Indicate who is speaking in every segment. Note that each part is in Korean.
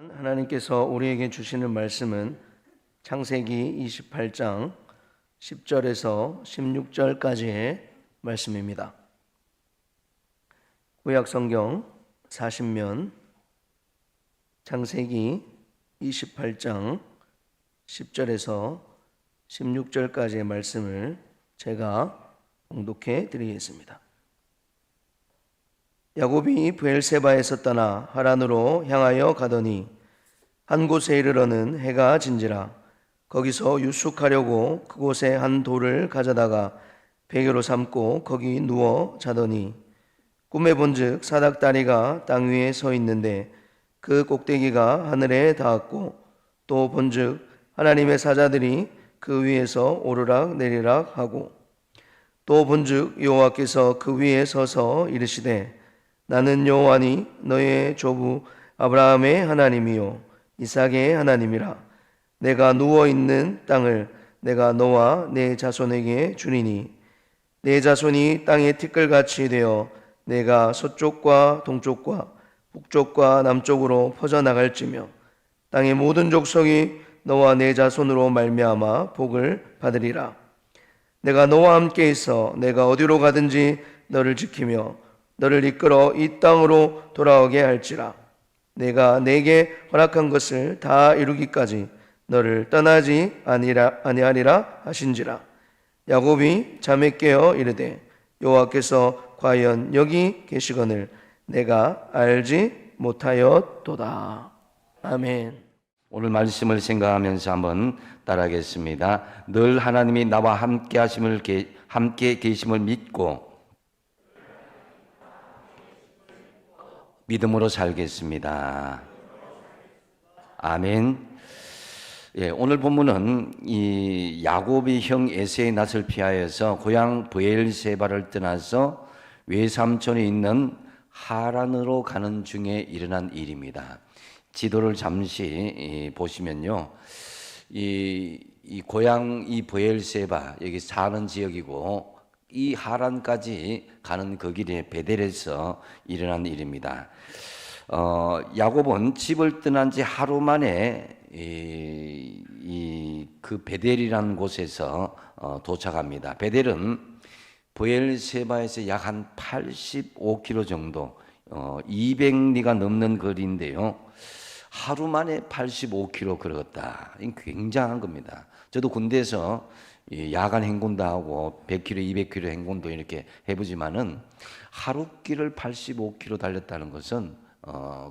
Speaker 1: 하나님께서 우리에게 주시는 말씀은 창세기 28장 10절에서 16절까지의 말씀입니다. 구약성경 40면 창세기 28장 10절에서 16절까지의 말씀을 제가 봉독해 드리겠습니다. 야곱이 브엘세바에서 떠나 하란으로 향하여 가더니 한 곳에 이르러는 해가 진지라. 거기서 유숙하려고 그곳에 한 돌을 가져다가 베개로 삼고 거기 누워 자더니 꿈에 본즉 사닥다리가 땅 위에 서 있는데 그 꼭대기가 하늘에 닿았고 또 본즉 하나님의 사자들이 그 위에서 오르락 내리락 하고 또 본즉 여호와께서 그 위에 서서 이르시되 나는 여호와니 너의 조부 아브라함의 하나님이요 이삭의 하나님이라. 내가 누워있는 땅을 내가 너와 내 자손에게 주리니 내 자손이 땅의 티끌같이 되어 내가 서쪽과 동쪽과 북쪽과 남쪽으로 퍼져나갈지며 땅의 모든 족속이 너와 내 자손으로 말미암아 복을 받으리라. 내가 너와 함께 있어 내가 어디로 가든지 너를 지키며 너를 이끌어 이 땅으로 돌아오게 할지라. 내가 내게 허락한 것을 다 이루기까지 너를 떠나지 아니하리라 하신지라. 야곱이 잠에 깨어 이르되 여호와께서 과연 여기 계시거늘 내가 알지 못하였도다. 아멘.
Speaker 2: 오늘 말씀을 생각하면서 한번 따라하겠습니다. 늘 하나님이 나와 함께 계심을 믿고 믿음으로 살겠습니다. 아멘. 예, 오늘 본문은 이 야곱이 형 에서의 낯을 피하여서 고향 브엘세바를 떠나서 외삼촌이 있는 하란으로 가는 중에 일어난 일입니다. 지도를 잠시 보시면요, 이 고향 이 브엘세바 여기 사는 지역이고 이 하란까지 가는 그 길에 베델에서 일어난 일입니다. 야곱은 집을 떠난 지 하루 만에 그 베델이라는 곳에서 도착합니다. 베델은 브엘세바에서 약 한 85km 정도, 200리가 넘는 거리인데요. 하루 만에 85km 걸었다. 이건 굉장한 겁니다. 저도 군대에서 야간 행군도 하고 100km, 200km 행군도 이렇게 해보지만은 하루 길을 85km 달렸다는 것은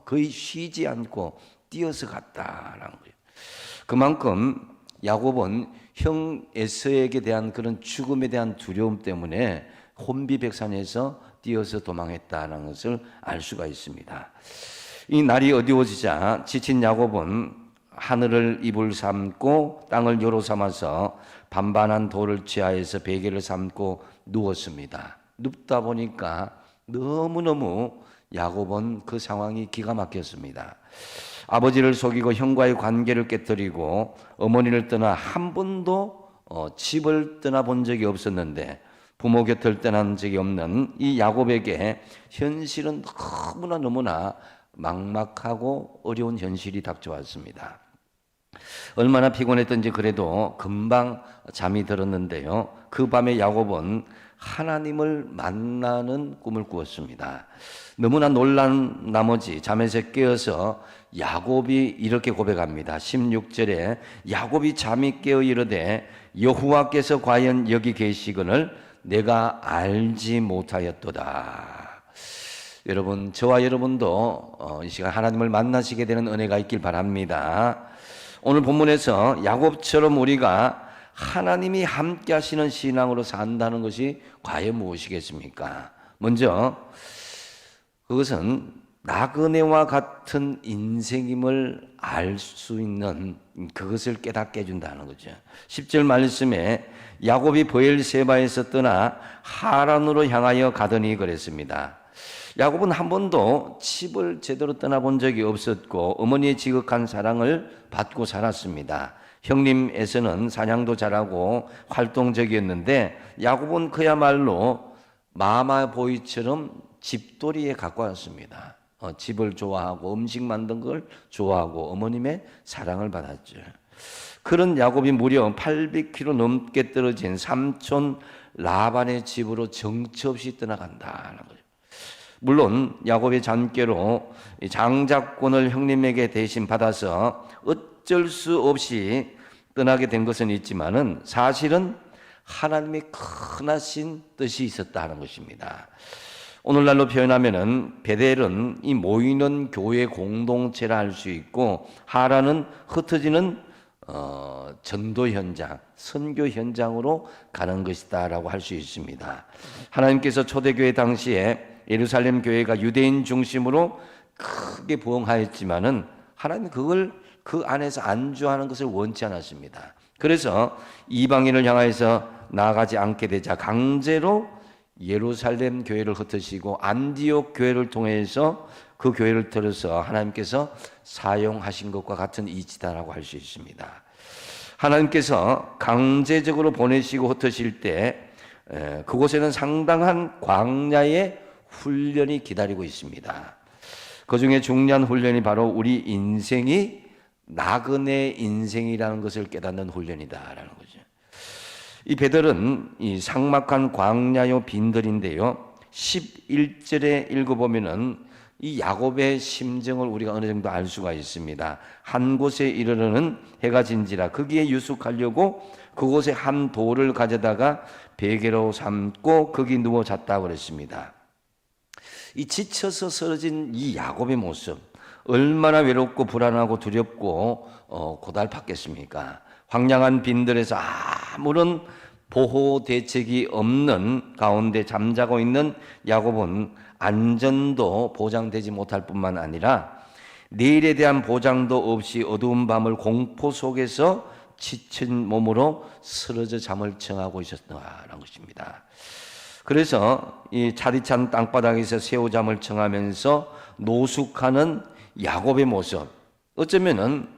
Speaker 2: 거의 쉬지 않고 뛰어서 갔다라는 거예요. 그만큼 야곱은 형 에서에게 대한 그런 죽음에 대한 두려움 때문에 혼비백산에서 뛰어서 도망했다는 것을 알 수가 있습니다. 이 날이 어두워지자 지친 야곱은 하늘을 이불 삼고 땅을 요로 삼아서 반반한 돌을 취하여서 베개를 삼고 누웠습니다. 눕다 보니까 너무너무 야곱은 그 상황이 기가 막혔습니다. 아버지를 속이고 형과의 관계를 깨뜨리고 어머니를 떠나 한 번도 집을 떠나본 적이 없었는데 부모 곁을 떠난 적이 없는 이 야곱에게 현실은 너무나 막막하고 어려운 현실이 닥쳐왔습니다. 얼마나 피곤했던지 그래도 금방 잠이 들었는데요. 그 밤에 야곱은 하나님을 만나는 꿈을 꾸었습니다. 너무나 놀란 나머지 잠에서 깨어서 야곱이 이렇게 고백합니다. 16절에 야곱이 잠이 깨어 이르되 여호와께서 과연 여기 계시거늘 내가 알지 못하였도다. 여러분, 저와 여러분도 이 시간 하나님을 만나시게 되는 은혜가 있길 바랍니다. 오늘 본문에서 야곱처럼 우리가 하나님이 함께 하시는 신앙으로 산다는 것이 과연 무엇이겠습니까? 먼저 그것은 나그네와 같은 인생임을 알 수 있는 그것을 깨닫게 해준다는 거죠. 10절 말씀에 야곱이 브엘세바에서 떠나 하란으로 향하여 가더니 그랬습니다. 야곱은 한 번도 집을 제대로 떠나본 적이 없었고 어머니의 지극한 사랑을 받고 살았습니다. 형님 에서는 사냥도 잘하고 활동적이었는데 야곱은 그야말로 마마보이처럼 집돌이에 가까웠습니다. 집을 좋아하고 음식 만든 걸 좋아하고 어머님의 사랑을 받았죠. 그런 야곱이 무려 800km 넘게 떨어진 삼촌 라반의 집으로 정처 없이 떠나간다는 거죠. 물론 야곱의 잔꾀로 장자권을 형님에게 대신 받아서 어쩔 수 없이 떠나게 된 것은 있지만은 사실은 하나님의 크나신 뜻이 있었다는 것입니다. 오늘날로 표현하면은 베델은 이 모이는 교회 공동체라 할 수 있고, 하란은 흩어지는 전도 현장, 선교 현장으로 가는 것이다라고 할 수 있습니다. 하나님께서 초대교회 당시에 예루살렘 교회가 유대인 중심으로 크게 부흥하였지만은 하나님은 그걸 그 안에서 안주하는 것을 원치 않았습니다. 그래서 이방인을 향해서 나아가지 않게 되자 강제로 예루살렘 교회를 흩으시고 안디옥 교회를 통해서 그 교회를 들어서 하나님께서 사용하신 것과 같은 이치다라고 할 수 있습니다. 하나님께서 강제적으로 보내시고 흩으실 때 그곳에는 상당한 광야의 훈련이 기다리고 있습니다. 그 중에 중요한 훈련이 바로 우리 인생이 나그네 인생이라는 것을 깨닫는 훈련이다라는 거죠. 이 베델은 이 삭막한 광야요 빈들인데요. 11절에 읽어보면은 이 야곱의 심정을 우리가 어느 정도 알 수가 있습니다. 한 곳에 이르러는 해가 진지라 거기에 유숙하려고 그곳에 한 돌을 가져다가 베개로 삼고 거기 누워 잤다고 그랬습니다. 이 지쳐서 쓰러진 이 야곱의 모습, 얼마나 외롭고 불안하고 두렵고 고달팠겠습니까? 황량한 빈들에서 아무런 보호 대책이 없는 가운데 잠자고 있는 야곱은 안전도 보장되지 못할 뿐만 아니라 내일에 대한 보장도 없이 어두운 밤을 공포 속에서 지친 몸으로 쓰러져 잠을 청하고 있었다는 것입니다. 그래서 이 차디찬 땅바닥에서 새우잠을 청하면서 노숙하는 야곱의 모습, 어쩌면은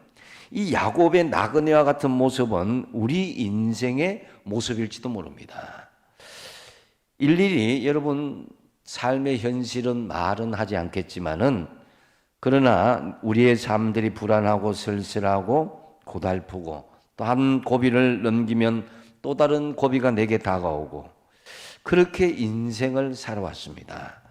Speaker 2: 이 야곱의 나그네와 같은 모습은 우리 인생의 모습일지도 모릅니다. 일일이 여러분 삶의 현실은 말은 하지 않겠지만은 그러나 우리의 삶들이 불안하고 쓸쓸하고 고달프고 또 한 고비를 넘기면 또 다른 고비가 내게 다가오고 그렇게 인생을 살아왔습니다.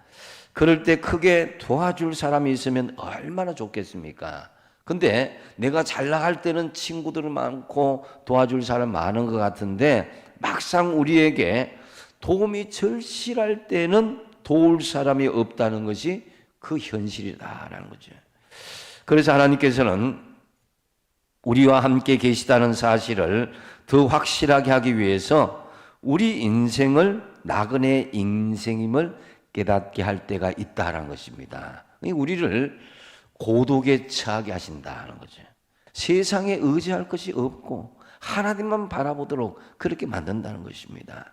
Speaker 2: 그럴 때 크게 도와줄 사람이 있으면 얼마나 좋겠습니까? 근데 내가 잘 나갈 때는 친구들 많고 도와줄 사람 많은 것 같은데 막상 우리에게 도움이 절실할 때는 도울 사람이 없다는 것이 그 현실이다라는 거죠. 그래서 하나님께서는 우리와 함께 계시다는 사실을 더 확실하게 하기 위해서 우리 인생을 나그네 인생임을 깨닫게 할 때가 있다라는 것입니다. 우리를 고독에 처하게 하신다는 거죠. 세상에 의지할 것이 없고 하나님만 바라보도록 그렇게 만든다는 것입니다.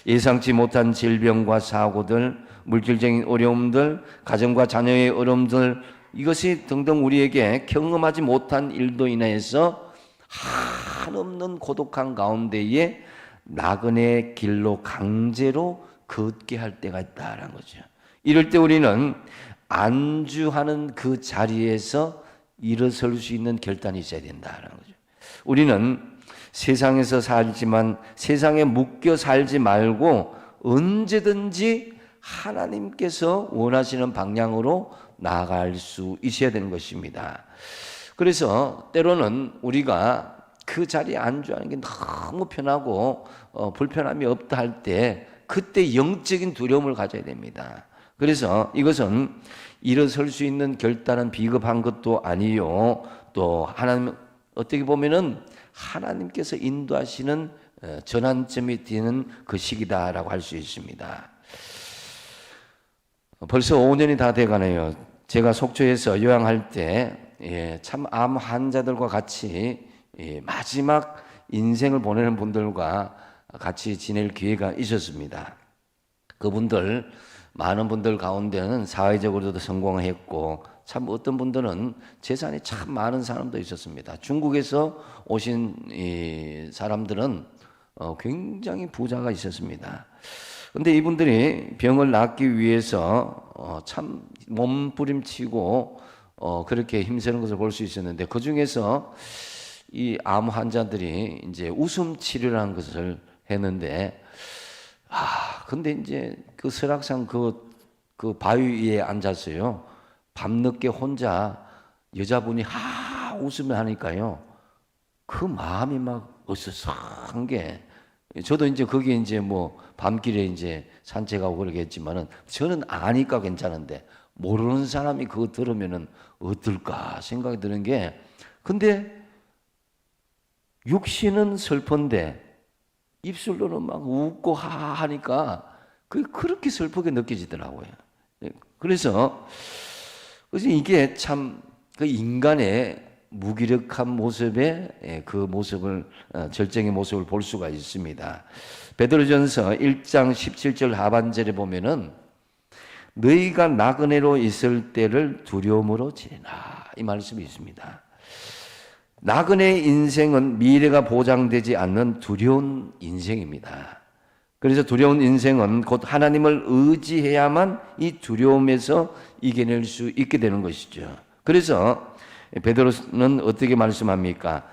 Speaker 2: 예상치 못한 질병과 사고들, 물질적인 어려움들, 가정과 자녀의 어려움들, 이것이 등등 우리에게 경험하지 못한 일도 인하여서 한없는 고독한 가운데에 나그네 길로 강제로 걷게 할 때가 있다는 거죠. 이럴 때 우리는 안주하는 그 자리에서 일어설 수 있는 결단이 있어야 된다는 거죠. 우리는 세상에서 살지만 세상에 묶여 살지 말고 언제든지 하나님께서 원하시는 방향으로 나아갈 수 있어야 되는 것입니다. 그래서 때로는 우리가 그 자리에 안주하는 게 너무 편하고 불편함이 없다 할 때 그때 영적인 두려움을 가져야 됩니다. 그래서 이것은 일어설 수 있는 결단은 비겁한 것도 아니요. 또 하나님 어떻게 보면은 하나님께서 인도하시는 전환점이 되는 그 시기다라고 할 수 있습니다. 벌써 5년이 다 돼가네요. 제가 속초에서 요양할 때 참 암 환자들과 같이 마지막 인생을 보내는 분들과 같이 지낼 기회가 있었습니다. 그분들 많은 분들 가운데는 사회적으로도 성공했고 참 어떤 분들은 재산이 참 많은 사람도 있었습니다. 중국에서 오신 이 사람들은 굉장히 부자가 있었습니다. 그런데 이분들이 병을 낫기 위해서 참 몸부림치고 그렇게 힘쓰는 것을 볼 수 있었는데, 그 중에서 이 암 환자들이 이제 웃음 치료를 한 것을 했는데, 근데 이제 그 설악산 그 바위 위에 앉았어요. 밤늦게 혼자 여자분이 웃으며 하니까요. 그 마음이 막 어스스한 게, 저도 이제 거기에 이제 뭐 밤길에 이제 산책하고 그러겠지만은 저는 아니까 괜찮은데 모르는 사람이 그거 들으면은 어떨까 생각이 드는 게, 근데 육신은 슬픈데 입술로는 막 웃고 하니까 그게 그렇게 슬프게 느껴지더라고요. 그래서 이게 참 그 인간의 무기력한 모습의 그 모습을, 절정의 모습을 볼 수가 있습니다. 베드로전서 1장 17절 하반절에 보면은 너희가 나그네로 있을 때를 두려움으로 지내라, 이 말씀이 있습니다. 나그네의 인생은 미래가 보장되지 않는 두려운 인생입니다. 그래서 두려운 인생은 곧 하나님을 의지해야만 이 두려움에서 이겨낼 수 있게 되는 것이죠. 그래서 베드로는 어떻게 말씀합니까?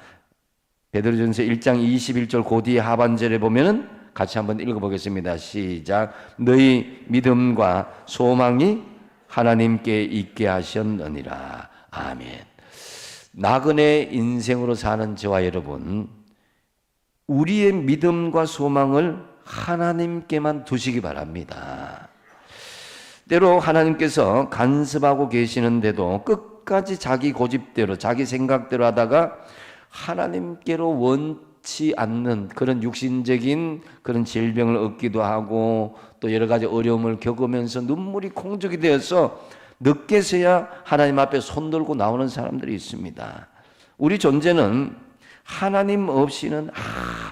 Speaker 2: 베드로전서 1장 21절 그 뒤에 하반절에 보면은 같이 한번 읽어보겠습니다. 시작. 너희 믿음과 소망이 하나님께 있게 하셨느니라. 아멘. 나그네 인생으로 사는 저와 여러분, 우리의 믿음과 소망을 하나님께만 두시기 바랍니다. 때로 하나님께서 간섭하고 계시는데도 끝까지 자기 고집대로 자기 생각대로 하다가 하나님께로 원치 않는 그런 육신적인 그런 질병을 얻기도 하고 또 여러 가지 어려움을 겪으면서 눈물이 콩죽이 되어서 늦게서야 하나님 앞에 손들고 나오는 사람들이 있습니다. 우리 존재는 하나님 없이는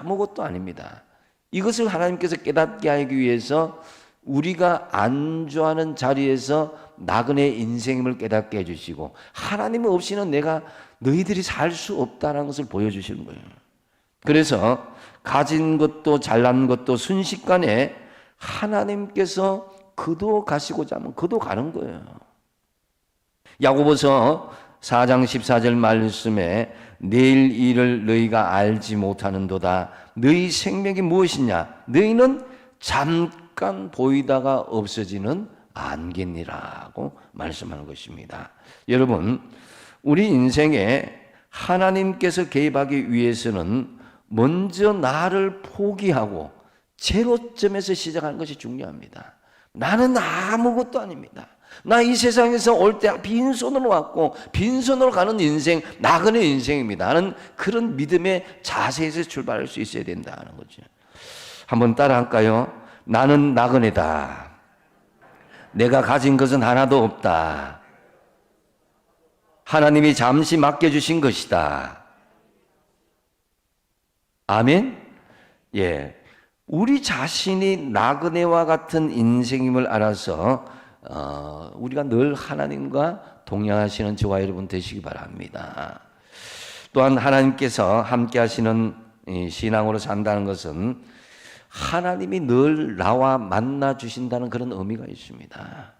Speaker 2: 아무것도 아닙니다. 이것을 하나님께서 깨닫게 하기 위해서 우리가 안주하는 자리에서 나그네의 인생임을 깨닫게 해주시고, 하나님 없이는 내가 너희들이 살 수 없다는 것을 보여주시는 거예요. 그래서 가진 것도 잘난 것도 순식간에 하나님께서 그도 가시고자 하면 그도 가는 거예요. 야고보서 4장 14절 말씀에 내일 일을 너희가 알지 못하는도다. 너희 생명이 무엇이냐? 너희는 잠깐 보이다가 없어지는 안개니라고 말씀하는 것입니다. 여러분, 우리 인생에 하나님께서 개입하기 위해서는 먼저 나를 포기하고 제로점에서 시작하는 것이 중요합니다. 나는 아무것도 아닙니다. 나 이 세상에서 올 때 빈손으로 왔고 빈손으로 가는 인생, 나그네 인생입니다 하는 그런 믿음의 자세에서 출발할 수 있어야 된다는 거죠. 한번 따라 할까요? 나는 나그네다. 내가 가진 것은 하나도 없다. 하나님이 잠시 맡겨주신 것이다. 아멘? 예. 우리 자신이 나그네와 같은 인생임을 알아서 우리가 늘 하나님과 동행하시는 저와 여러분 되시기 바랍니다. 또한 하나님께서 함께 하시는 신앙으로 산다는 것은 하나님이 늘 나와 만나 주신다는 그런 의미가 있습니다.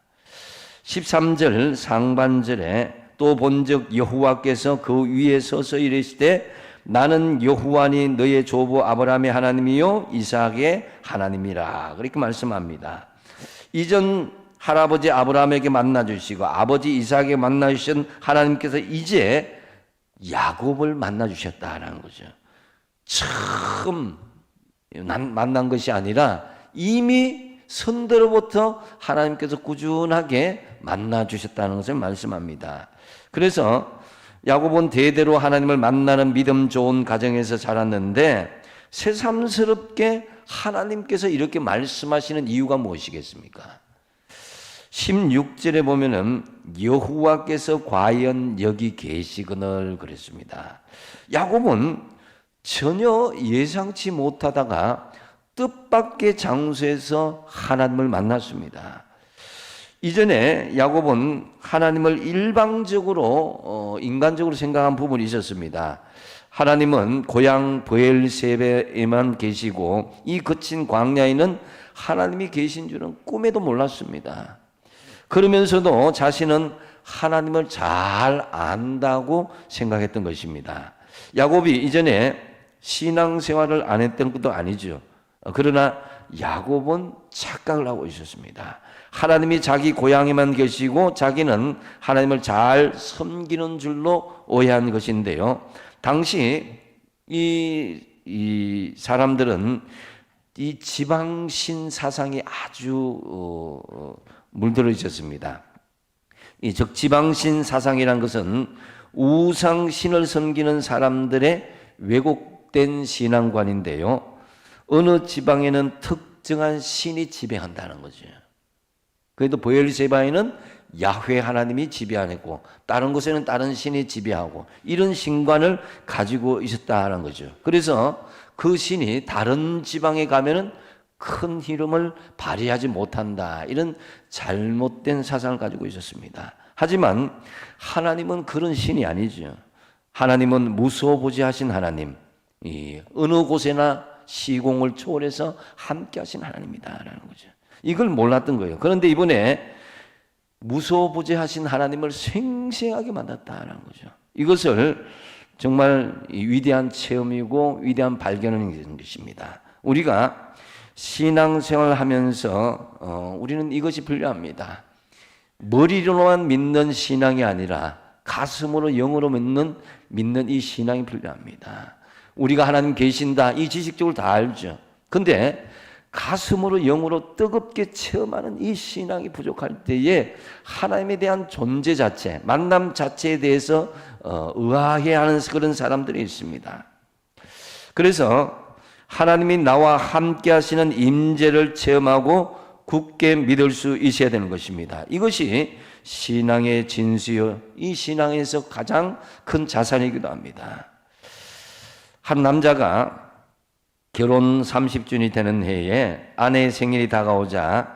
Speaker 2: 13절 상반절에 또 본즉 여호와께서 그 위에 서서 이르시되 나는 여호와니 너의 조부 아브라함의 하나님이요 이삭의 하나님이라, 그렇게 말씀합니다. 이전 할아버지 아브라함에게 만나 주시고 아버지 이삭에게 만나 주신 하나님께서 이제 야곱을 만나 주셨다라는 거죠. 처음 만난 것이 아니라 이미 선대로부터 하나님께서 꾸준하게 만나 주셨다는 것을 말씀합니다. 그래서 야곱은 대대로 하나님을 만나는 믿음 좋은 가정에서 자랐는데 새삼스럽게 하나님께서 이렇게 말씀하시는 이유가 무엇이겠습니까? 16절에 보면은 여호와께서 과연 여기 계시거늘 그랬습니다. 야곱은 전혀 예상치 못하다가 뜻밖의 장소에서 하나님을 만났습니다. 이전에 야곱은 하나님을 일방적으로 인간적으로 생각한 부분이 있었습니다. 하나님은 고향 브엘세베에만 계시고 이 거친 광야에는 하나님이 계신 줄은 꿈에도 몰랐습니다. 그러면서도 자신은 하나님을 잘 안다고 생각했던 것입니다. 야곱이 이전에 신앙생활을 안 했던 것도 아니죠. 그러나 야곱은 착각을 하고 있었습니다. 하나님이 자기 고향에만 계시고 자기는 하나님을 잘 섬기는 줄로 오해한 것인데요. 당시 이 사람들은 이 지방신 사상이 아주 물들어 있었습니다. 즉 지방신 사상이란 것은 우상신을 섬기는 사람들의 왜곡된 신앙관인데요. 어느 지방에는 특정한 신이 지배한다는 거죠. 그래도 보엘세바에는 야훼 하나님이 지배하고 다른 곳에는 다른 신이 지배하고 이런 신관을 가지고 있었다는 거죠. 그래서 그 신이 다른 지방에 가면은 큰 희름을 발휘하지 못한다. 이런 잘못된 사상을 가지고 있었습니다. 하지만 하나님은 그런 신이 아니죠. 하나님은 무소부지하신 하나님, 어느 곳에나 시공을 초월해서 함께 하신 하나님이다라는 거죠. 이걸 몰랐던 거예요. 그런데 이번에 무소부지하신 하나님을 생생하게 만났다라는 거죠. 이것을 정말 위대한 체험이고 위대한 발견인 것입니다. 우리가 신앙생활을 하면서 우리는 이것이 필요합니다. 머리로만 믿는 신앙이 아니라 가슴으로 영으로 믿는 이 신앙이 필요합니다. 우리가 하나님 계신다 이 지식적으로 다 알죠. 근데 가슴으로 영으로 뜨겁게 체험하는 이 신앙이 부족할 때에 하나님에 대한 존재 자체, 만남 자체에 대해서 의아해하는 그런 사람들이 있습니다. 그래서 하나님이 나와 함께 하시는 임재를 체험하고 굳게 믿을 수 있어야 되는 것입니다. 이것이 신앙의 진수요, 이 신앙에서 가장 큰 자산이기도 합니다. 한 남자가 결혼 30주년이 되는 해에 아내의 생일이 다가오자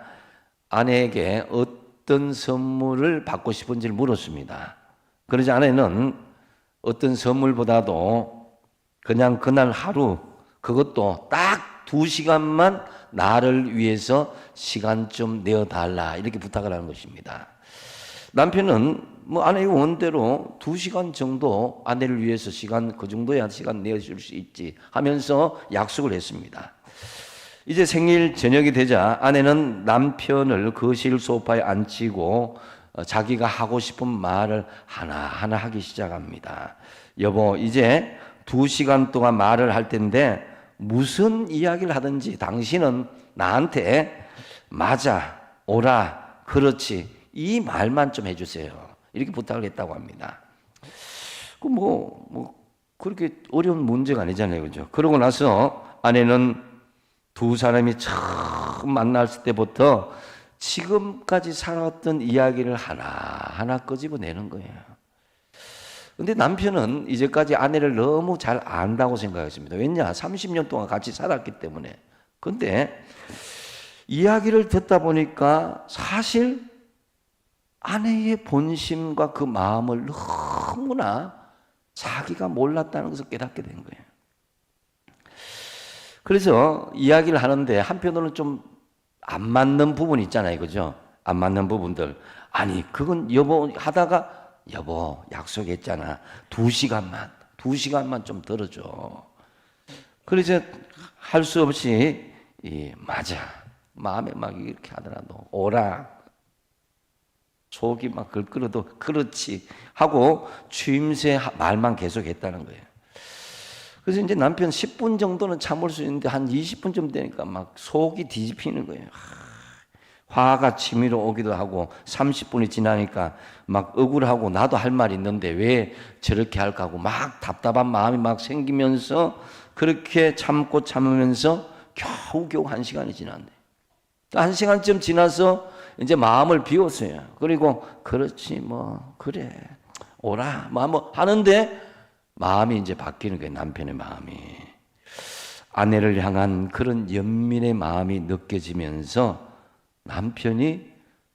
Speaker 2: 아내에게 어떤 선물을 받고 싶은지를 물었습니다. 그러자 아내는 어떤 선물보다도 그냥 그날 하루, 그것도 딱 2시간만 나를 위해서 시간 좀 내어달라 이렇게 부탁을 하는 것입니다. 남편은 아내의 원대로 2시간 정도 아내를 위해서 그 정도야 시간 내어줄 수 있지 하면서 약속을 했습니다. 이제 생일 저녁이 되자 아내는 남편을 거실 소파에 앉히고 자기가 하고 싶은 말을 하나하나 하기 시작합니다. 여보, 이제 2시간 동안 말을 할 텐데 무슨 이야기를 하든지 당신은 나한테 맞아, 오라, 그렇지 이 말만 좀 해주세요. 이렇게 부탁을 했다고 합니다. 그렇게 어려운 문제가 아니잖아요. 그죠? 그러고 나서 아내는 두 사람이 처음 만났을 때부터 지금까지 살아왔던 이야기를 하나하나 끄집어내는 거예요. 근데 남편은 이제까지 아내를 너무 잘 안다고 생각했습니다. 왜냐? 30년 동안 같이 살았기 때문에. 근데 이야기를 듣다 보니까 사실 아내의 본심과 그 마음을 너무나 자기가 몰랐다는 것을 깨닫게 된 거예요. 그래서 이야기를 하는데 한편으로는 좀 안 맞는 부분이 있잖아요. 그죠? 안 맞는 부분들. 아니, 그건 여보 하다가 여보 약속했잖아. 2시간만 좀 들어줘. 그래서 할 수 없이 맞아. 마음에 막 이렇게 하더라도 오라. 속이 막 걸끓어도 그렇지 하고 추임새 말만 계속했다는 거예요. 그래서 이제 남편 10분 정도는 참을 수 있는데 한 20분 좀 되니까 막 속이 뒤집히는 거예요. 화가 치밀어 오기도 하고 30분이 지나니까 막 억울하고 나도 할 말이 있는데 왜 저렇게 할까 하고 막 답답한 마음이 막 생기면서 그렇게 참으면서 겨우겨우 1시간이 지났네. 1시간쯤 지나서 이제 마음을 비웠어요. 그리고 그렇지 그래 오라 하는데 마음이 이제 바뀌는 거예요. 남편의 마음이. 아내를 향한 그런 연민의 마음이 느껴지면서 남편이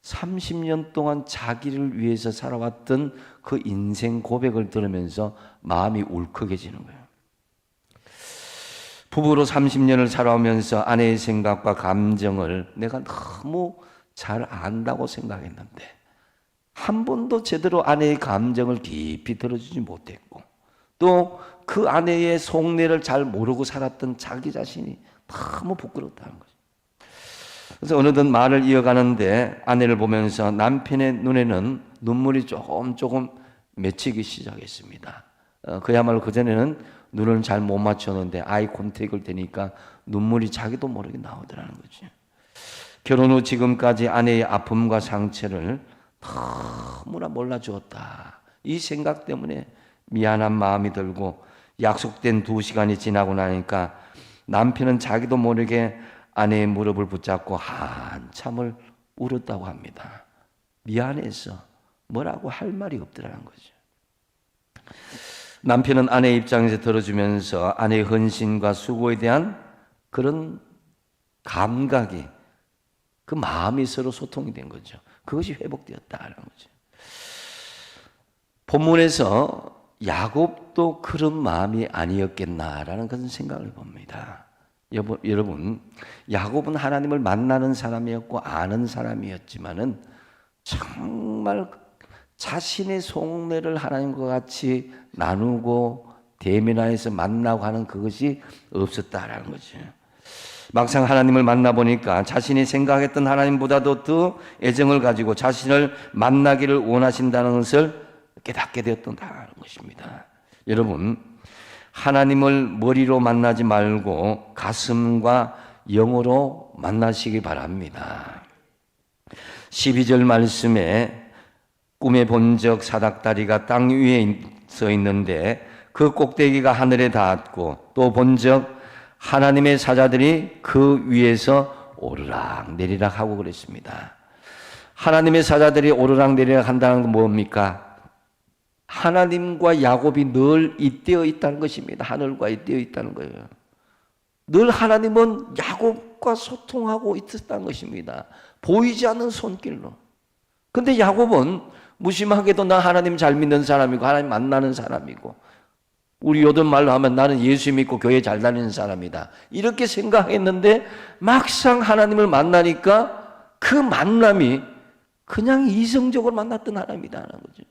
Speaker 2: 30년 동안 자기를 위해서 살아왔던 그 인생 고백을 들으면서 마음이 울컥해지는 거예요. 부부로 30년을 살아오면서 아내의 생각과 감정을 내가 너무 잘 안다고 생각했는데 한 번도 제대로 아내의 감정을 깊이 들어주지 못했고 또 그 아내의 속내를 잘 모르고 살았던 자기 자신이 너무 부끄럽다는 거죠. 그래서 어느덧 말을 이어가는데 아내를 보면서 남편의 눈에는 눈물이 조금 맺히기 시작했습니다. 그야말로 그전에는 눈을 잘 못 맞췄는데 아이 컨택을 대니까 눈물이 자기도 모르게 나오더라는 거죠. 결혼 후 지금까지 아내의 아픔과 상처를 너무나 몰라주었다. 이 생각 때문에 미안한 마음이 들고 약속된 2시간이 지나고 나니까 남편은 자기도 모르게 아내의 무릎을 붙잡고 한참을 울었다고 합니다. 미안해서 뭐라고 할 말이 없더라는 거죠. 남편은 아내의 입장에서 들어주면서 아내의 헌신과 수고에 대한 그런 감각이 그 마음이 서로 소통이 된 거죠. 그것이 회복되었다는 거죠. 본문에서 야곱도 그런 마음이 아니었겠나라는 그런 생각을 봅니다. 여러분, 야곱은 하나님을 만나는 사람이었고 아는 사람이었지만은 정말 자신의 속내를 하나님과 같이 나누고 대면하여서 만나고 하는 그것이 없었다라는 거죠. 막상 하나님을 만나보니까 자신이 생각했던 하나님보다도 더 애정을 가지고 자신을 만나기를 원하신다는 것을 깨닫게 되었다는 것입니다. 여러분, 하나님을 머리로 만나지 말고 가슴과 영으로 만나시기 바랍니다. 12절 말씀에 꿈에 본 적 사닥다리가 땅 위에 서 있는데 그 꼭대기가 하늘에 닿았고 또 본 적 하나님의 사자들이 그 위에서 오르락 내리락 하고 그랬습니다. 하나님의 사자들이 오르락 내리락 한다는 건 뭡니까? 하나님과 야곱이 늘 잇대어 있다는 것입니다. 하늘과 잇대어 있다는 거예요. 늘 하나님은 야곱과 소통하고 있었다는 것입니다. 보이지 않는 손길로. 근데 야곱은 무심하게도 나 하나님 잘 믿는 사람이고 하나님 만나는 사람이고 우리 요즘 말로 하면 나는 예수 믿고 교회 잘 다니는 사람이다. 이렇게 생각했는데 막상 하나님을 만나니까 그 만남이 그냥 이성적으로 만났던 하나님이다라는 거죠.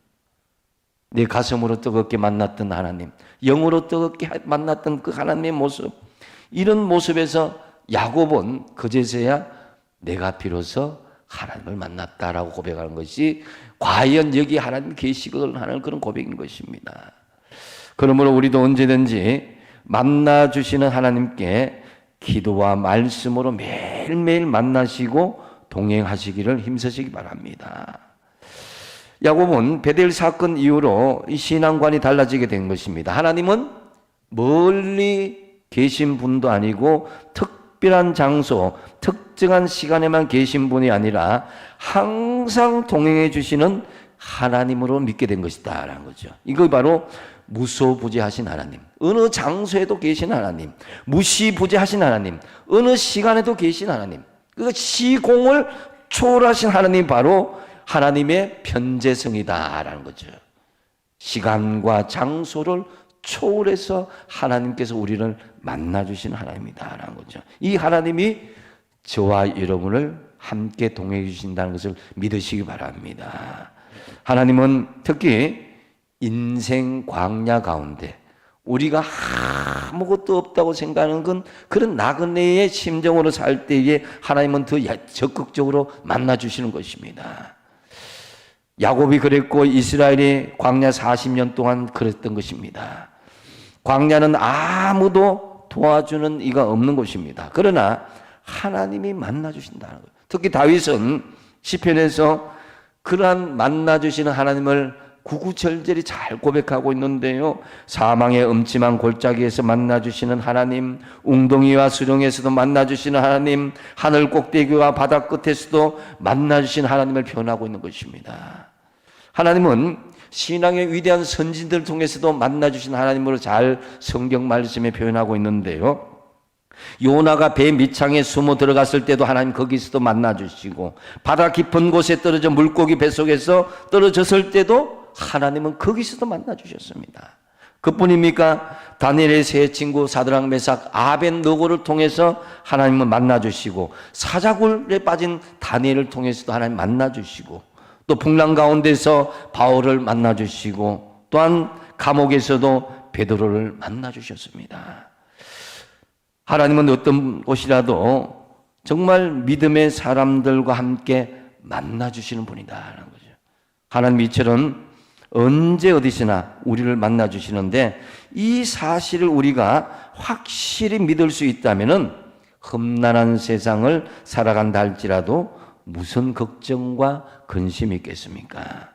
Speaker 2: 내 가슴으로 뜨겁게 만났던 하나님, 영으로 뜨겁게 만났던 그 하나님의 모습, 이런 모습에서 야곱은 그제서야 내가 비로소 하나님을 만났다라고 고백하는 것이 과연 여기 하나님 계시거든 하는 그런 고백인 것입니다. 그러므로 우리도 언제든지 만나주시는 하나님께 기도와 말씀으로 매일매일 만나시고 동행하시기를 힘쓰시기 바랍니다. 야곱은 베델 사건 이후로 이 신앙관이 달라지게 된 것입니다. 하나님은 멀리 계신 분도 아니고 특별한 장소, 특정한 시간에만 계신 분이 아니라 항상 동행해 주시는 하나님으로 믿게 된 것이다 라는 거죠. 이거 바로 무소부재하신 하나님, 어느 장소에도 계신 하나님, 무시부재하신 하나님, 어느 시간에도 계신 하나님, 그 시공을 초월하신 하나님 바로 하나님의 편재성이다라는 거죠. 시간과 장소를 초월해서 하나님께서 우리를 만나주신 하나님이다라는 거죠. 이 하나님이 저와 여러분을 함께 동행해 주신다는 것을 믿으시기 바랍니다. 하나님은 특히 인생 광야 가운데 우리가 아무것도 없다고 생각하는 건 그런 나그네의 심정으로 살 때에 하나님은 더 적극적으로 만나주시는 것입니다. 야곱이 그랬고 이스라엘이 광야 40년 동안 그랬던 것입니다. 광야는 아무도 도와주는 이가 없는 곳입니다. 그러나 하나님이 만나주신다는 거예요. 특히 다윗은 시편에서 그러한 만나주시는 하나님을 구구절절히 잘 고백하고 있는데요. 사망의 음침한 골짜기에서 만나주시는 하나님, 웅덩이와 수렁에서도 만나주시는 하나님, 하늘 꼭대기와 바다 끝에서도 만나주신 하나님을 표현하고 있는 것입니다. 하나님은 신앙의 위대한 선진들을 통해서도 만나주신 하나님으로 잘 성경 말씀에 표현하고 있는데요. 요나가 배 밑창에 숨어 들어갔을 때도 하나님 거기서도 만나주시고 바다 깊은 곳에 떨어져 물고기 뱃속에서 떨어졌을 때도 하나님은 거기서도 만나주셨습니다. 그뿐입니까? 다니엘의 세 친구 사드락 메삭 아벳느고를 통해서 하나님을 만나주시고, 사자굴에 빠진 다니엘을 통해서도 하나님 만나주시고, 또 풍랑 가운데서 바울을 만나주시고, 또한 감옥에서도 베드로를 만나주셨습니다. 하나님은 어떤 곳이라도 정말 믿음의 사람들과 함께 만나주시는 분이다라는 거죠. 하나님 이처럼 언제 어디서나 우리를 만나주시는데, 이 사실을 우리가 확실히 믿을 수 있다면은 험난한 세상을 살아간다 할지라도 무슨 걱정과 근심이 있겠습니까?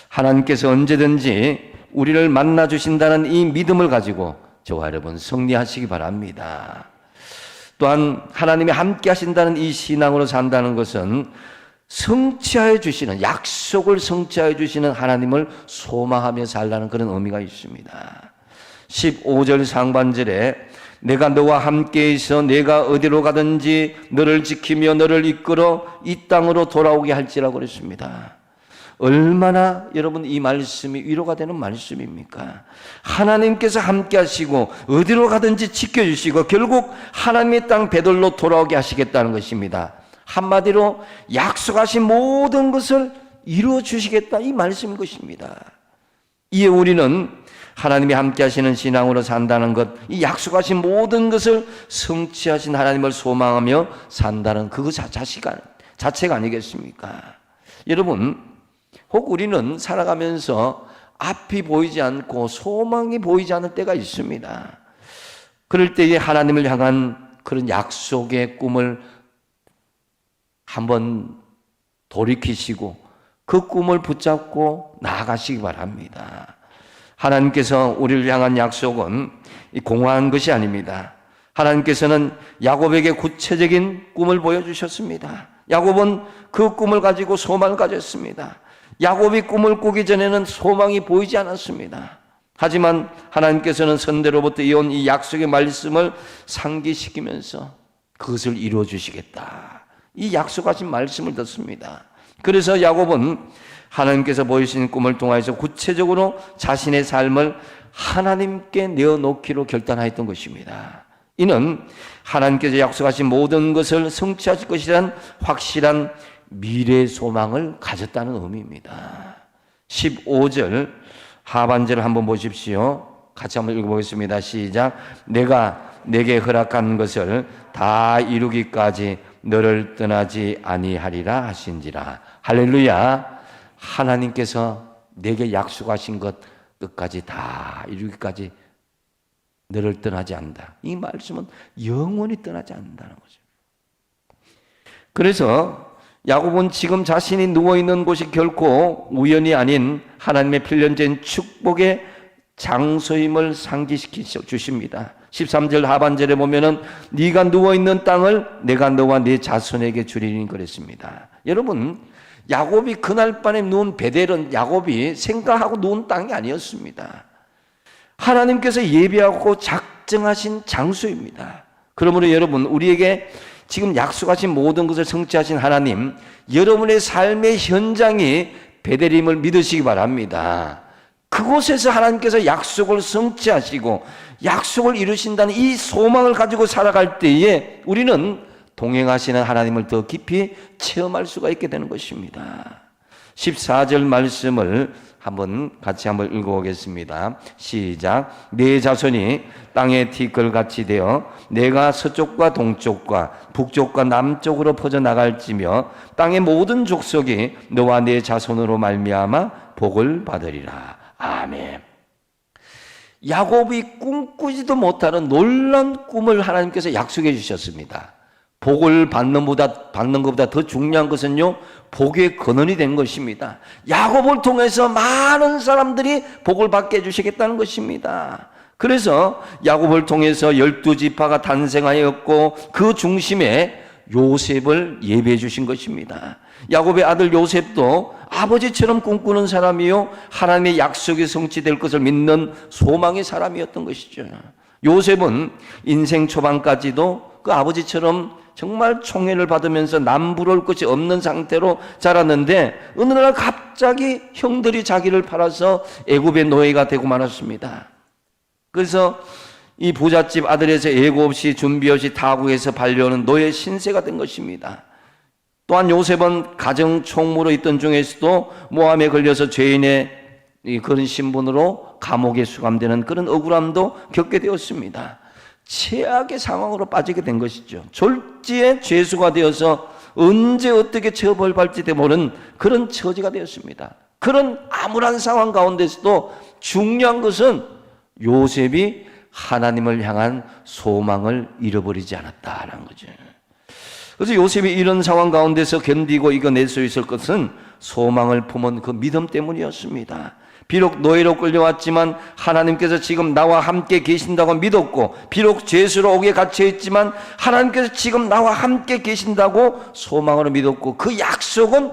Speaker 2: 하나님께서 언제든지 우리를 만나주신다는 이 믿음을 가지고 저와 여러분 승리하시기 바랍니다. 또한 하나님이 함께 하신다는 이 신앙으로 산다는 것은 성취하여 주시는, 약속을 성취하여 주시는 하나님을 소망하며 살라는 그런 의미가 있습니다. 15절 상반절에 내가 너와 함께 있어 내가 어디로 가든지 너를 지키며 너를 이끌어 이 땅으로 돌아오게 할지라고 그랬습니다. 얼마나 여러분 이 말씀이 위로가 되는 말씀입니까? 하나님께서 함께 하시고 어디로 가든지 지켜주시고 결국 하나님의 땅 베들로 돌아오게 하시겠다는 것입니다. 한마디로 약속하신 모든 것을 이루어 주시겠다, 이 말씀인 것입니다. 이에 우리는 하나님이 함께 하시는 신앙으로 산다는 것, 이 약속하신 모든 것을 성취하신 하나님을 소망하며 산다는 그것 자체가 아니겠습니까? 여러분, 혹 우리는 살아가면서 앞이 보이지 않고 소망이 보이지 않을 때가 있습니다. 그럴 때에 하나님을 향한 그런 약속의 꿈을 한번 돌이키시고 그 꿈을 붙잡고 나아가시기 바랍니다. 하나님께서 우리를 향한 약속은 공허한 것이 아닙니다. 하나님께서는 야곱에게 구체적인 꿈을 보여주셨습니다. 야곱은 그 꿈을 가지고 소망을 가졌습니다. 야곱이 꿈을 꾸기 전에는 소망이 보이지 않았습니다. 하지만 하나님께서는 선대로부터 이어온 이 약속의 말씀을 상기시키면서 그것을 이루어 주시겠다, 이 약속하신 말씀을 듣습니다. 그래서 야곱은 하나님께서 보이신 꿈을 통해서 구체적으로 자신의 삶을 하나님께 내어놓기로 결단하였던 것입니다. 이는 하나님께서 약속하신 모든 것을 성취하실 것이란 확실한 미래 소망을 가졌다는 의미입니다. 15절 하반절을 한번 보십시오. 같이 한번 읽어보겠습니다. 시작. 내가 내게 허락한 것을 다 이루기까지 너를 떠나지 아니하리라 하신지라. 할렐루야. 하나님께서 내게 약속하신 것 끝까지 다 이루기까지 너를 떠나지 않는다. 이 말씀은 영원히 떠나지 않는다는 거죠. 그래서 야곱은 지금 자신이 누워있는 곳이 결코 우연이 아닌 하나님의 필연적인 축복의 장소임을 상기시켜 주십니다. 13절 하반절에 보면은 네가 누워있는 땅을 내가 너와 네 자손에게 주리니 그랬습니다. 여러분, 야곱이 그날 밤에 누운 베델은 야곱이 생각하고 누운 땅이 아니었습니다. 하나님께서 예비하고 작정하신 장소입니다. 그러므로 여러분, 우리에게 지금 약속하신 모든 것을 성취하신 하나님, 여러분의 삶의 현장이 베델임을 믿으시기 바랍니다. 그곳에서 하나님께서 약속을 성취하시고 약속을 이루신다는 이 소망을 가지고 살아갈 때에 우리는 동행하시는 하나님을 더 깊이 체험할 수가 있게 되는 것입니다. 14절 말씀을 같이 한번 읽어보겠습니다. 시작. 네 자손이 땅의 티끌같이 되어 내가 서쪽과 동쪽과 북쪽과 남쪽으로 퍼져나갈지며 땅의 모든 족속이 너와 네 자손으로 말미암아 복을 받으리라. 아멘. 야곱이 꿈꾸지도 못하는 놀라운 꿈을 하나님께서 약속해 주셨습니다. 복을 받는 것보다 더 중요한 것은요, 복의 근원이 된 것입니다. 야곱을 통해서 많은 사람들이 복을 받게 해주시겠다는 것입니다. 그래서 야곱을 통해서 12지파가 탄생하였고 그 중심에 요셉을 예배해 주신 것입니다. 야곱의 아들 요셉도 아버지처럼 꿈꾸는 사람이요, 하나님의 약속이 성취될 것을 믿는 소망의 사람이었던 것이죠. 요셉은 인생 초반까지도 그 아버지처럼 정말 총애를 받으면서 남부러울 것이 없는 상태로 자랐는데 어느 날 갑자기 형들이 자기를 팔아서 애굽의 노예가 되고 말았습니다. 그래서 이 부잣집 아들에서 예고 없이 준비 없이 타국에서 발려오는 노예 신세가 된 것입니다. 또한 요셉은 가정 총무로 있던 중에서도 모함에 걸려서 죄인의 그런 신분으로 감옥에 수감되는 그런 억울함도 겪게 되었습니다. 최악의 상황으로 빠지게 된 것이죠. 졸지에 죄수가 되어서 언제 어떻게 처벌받을지 모르는 그런 처지가 되었습니다. 그런 암울한 상황 가운데서도 중요한 것은 요셉이 하나님을 향한 소망을 잃어버리지 않았다라는 거죠. 그래서 요셉이 이런 상황 가운데서 견디고 이겨낼 수 있을 것은 소망을 품은 그 믿음 때문이었습니다. 비록 노예로 끌려왔지만 하나님께서 지금 나와 함께 계신다고 믿었고, 비록 죄수로 옥에 갇혀 있지만 하나님께서 지금 나와 함께 계신다고 소망으로 믿었고, 그 약속은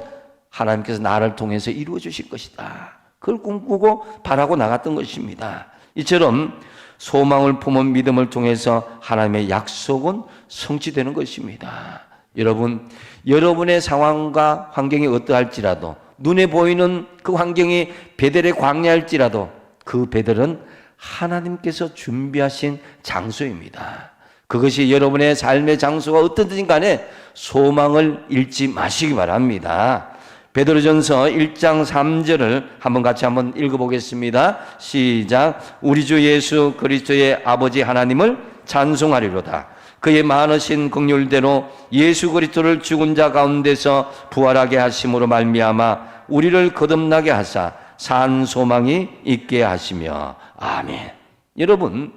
Speaker 2: 하나님께서 나를 통해서 이루어 주실 것이다. 그걸 꿈꾸고 바라고 나갔던 것입니다. 이처럼 소망을 품은 믿음을 통해서 하나님의 약속은 성취되는 것입니다. 여러분, 여러분의 상황과 환경이 어떠할지라도, 눈에 보이는 그 환경이 베델의 광야일지라도 그 베델은 하나님께서 준비하신 장소입니다. 그것이 여러분의 삶의 장소가 어떻든 간에 소망을 잃지 마시기 바랍니다. 베드로전서 1장 3절을 같이 한번 읽어보겠습니다. 시작. 우리 주 예수 그리스도의 아버지 하나님을 찬송하리로다. 그의 많으신 긍휼대로 예수 그리스도를 죽은 자 가운데서 부활하게 하심으로 말미암아 우리를 거듭나게 하사 산 소망이 있게 하시며. 아멘. 여러분,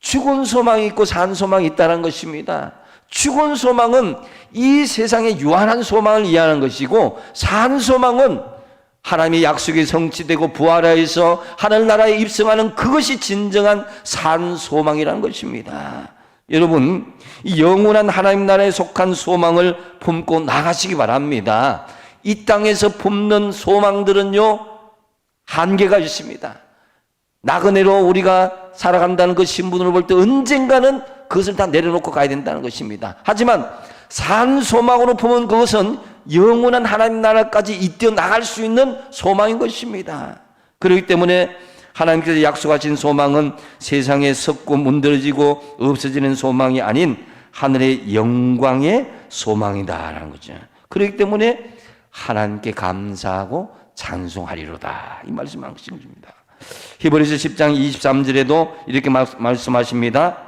Speaker 2: 죽은 소망이 있고 산 소망이 있다는 것입니다. 죽은 소망은 이 세상의 유한한 소망을 이해하는 것이고, 산 소망은 하나님의 약속이 성취되고 부활하여서 하늘나라에 입성하는 그것이 진정한 산 소망이라는 것입니다. 여러분, 이 영원한 하나님 나라에 속한 소망을 품고 나가시기 바랍니다. 이 땅에서 품는 소망들은요, 한계가 있습니다. 나그네로 우리가 살아간다는 그 신분으로 볼 때 언젠가는 그것을 다 내려놓고 가야 된다는 것입니다. 하지만 산 소망으로 품은 그것은 영원한 하나님 나라까지 이끌어 나갈 수 있는 소망인 것입니다. 그렇기 때문에 하나님께서 약속하신 소망은 세상에 썩고 문드러지고 없어지는 소망이 아닌 하늘의 영광의 소망이다라는 거죠. 그렇기 때문에 하나님께 감사하고 찬송하리로다, 이 말씀하신 것입니다. 히브리서 10장 23절에도 이렇게 말씀하십니다.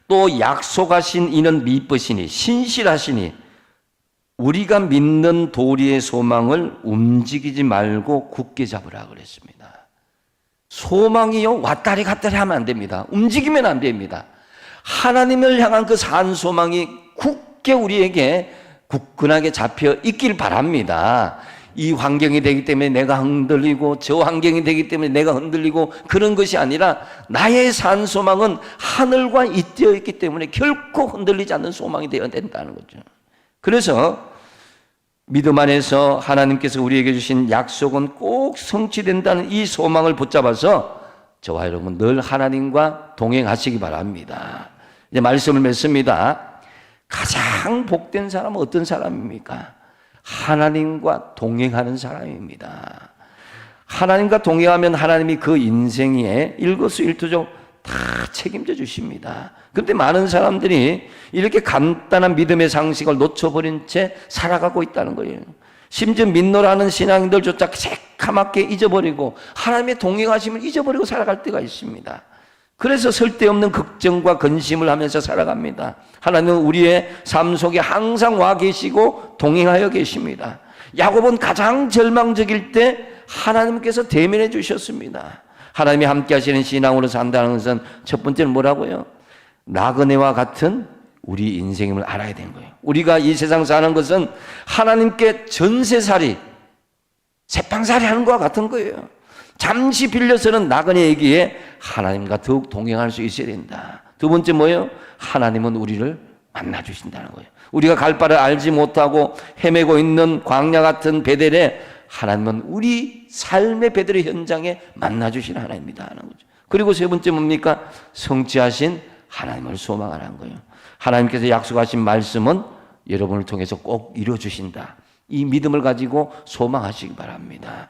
Speaker 2: 또 약속하신 이는 미쁘시니 신실하시니 우리가 믿는 도리의 소망을 움직이지 말고 굳게 잡으라 그랬습니다. 소망이요, 왔다리 갔다리 하면 안 됩니다. 움직이면 안 됩니다. 하나님을 향한 그 산 소망이 굳게 우리에게 굳건하게 잡혀 있길 바랍니다. 이 환경이 되기 때문에 내가 흔들리고 저 환경이 되기 때문에 내가 흔들리고 그런 것이 아니라 나의 산 소망은 하늘과 잇대어 있기 때문에 결코 흔들리지 않는 소망이 되어야 된다는 거죠. 그래서 믿음 안에서 하나님께서 우리에게 주신 약속은 꼭 성취된다는 이 소망을 붙잡아서 저와 여러분 늘 하나님과 동행하시기 바랍니다. 이제 말씀을 맺습니다. 가장 복된 사람은 어떤 사람입니까? 하나님과 동행하는 사람입니다. 하나님과 동행하면 하나님이 그 인생에 일거수일투족 다 책임져 주십니다. 그런데 많은 사람들이 이렇게 간단한 믿음의 상식을 놓쳐버린 채 살아가고 있다는 거예요. 심지어 믿노라는 신앙인들조차 새카맣게 잊어버리고 하나님의 동행하심을 잊어버리고 살아갈 때가 있습니다. 그래서 쓸데없는 걱정과 근심을 하면서 살아갑니다. 하나님은 우리의 삶 속에 항상 와 계시고 동행하여 계십니다. 야곱은 가장 절망적일 때 하나님께서 대면해 주셨습니다. 하나님이 함께 하시는 신앙으로 산다는 것은 첫 번째는 뭐라고요? 나그네와 같은 우리 인생임을 알아야 되는 거예요. 우리가 이 세상 사는 것은 하나님께 전세살이, 새빵살이 하는 것과 같은 거예요. 잠시 빌려서는 나그네이기에 하나님과 더욱 동행할 수 있어야 된다. 두 번째 뭐예요? 하나님은 우리를 만나주신다는 거예요. 우리가 갈 바를 알지 못하고 헤매고 있는 광야 같은 베델에 하나님은 우리 삶의 베델의 현장에 만나주시는 하나님이다 하는 거죠. 그리고 세 번째 뭡니까? 성취하신 하나님을 소망하라는 거예요. 하나님께서 약속하신 말씀은 여러분을 통해서 꼭 이루어주신다. 이 믿음을 가지고 소망하시기 바랍니다.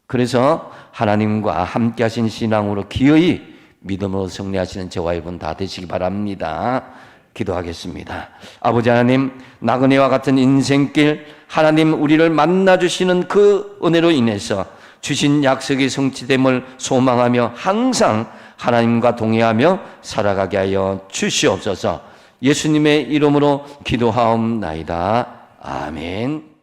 Speaker 2: 그래서 하나님과 함께 하신 신앙으로 기어이 믿음으로 승리하시는 저와 여러분 다 되시기 바랍니다. 기도하겠습니다. 아버지 하나님, 나그네와 같은 인생길, 하나님 우리를 만나주시는 그 은혜로 인해서 주신 약속의 성취됨을 소망하며 항상 하나님과 동행하며 살아가게 하여 주시옵소서. 예수님의 이름으로 기도하옵나이다. 아멘.